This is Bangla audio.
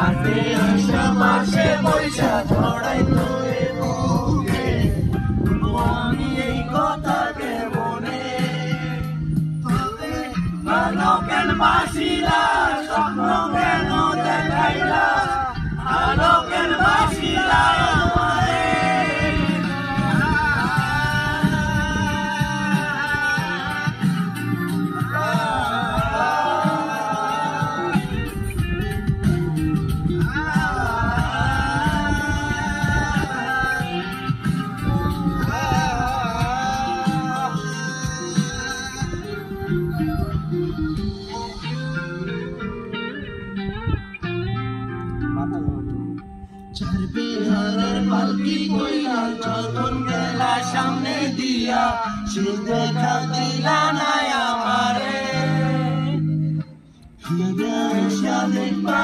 হাতে আসা মাসে বৈশা ছড়াইতো এ মুখে, আমি এই কথা কেমনে ভালো কেন বাসিলা, স্বপ্ন কেন দেখাইলা, ভালো কেন বাসিলা আমারে। চার বিহারের পালকি কইরা যখন গেলা সামনে দিয়া, সে দেখা দিলা না আমারে। ফিরে এসে দেখবা